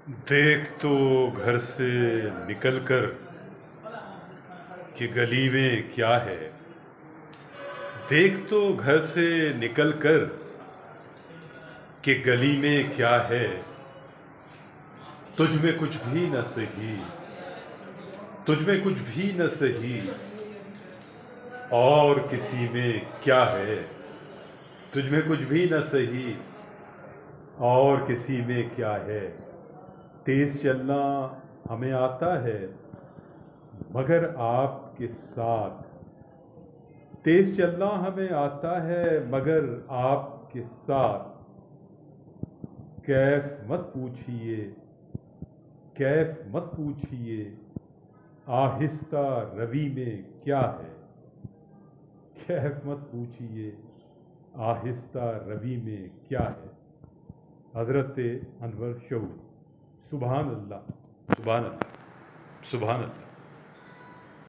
देख तो घर से निकल कर कि गली में क्या है। देख तो घर से निकल कर कि गली में क्या है। तुझ में कुछ भी न सही, तुझ में कुछ भी न सही, और किसी में क्या है। तुझ में कुछ भी न सही और किसी में क्या है। तेज चलना हमें आता है मगर आपके साथ, तेज चलना हमें आता है मगर आपके साथ। कैफ मत पूछिए, कैफ मत पूछिए, आहिस्ता रवि में क्या है। कैफ मत पूछिए, आहिस्ता रवि में क्या है। हज़रत अनवर शऊक़। सुभान अल्लाह, सुभान अल्लाह, सुभान अल्लाह।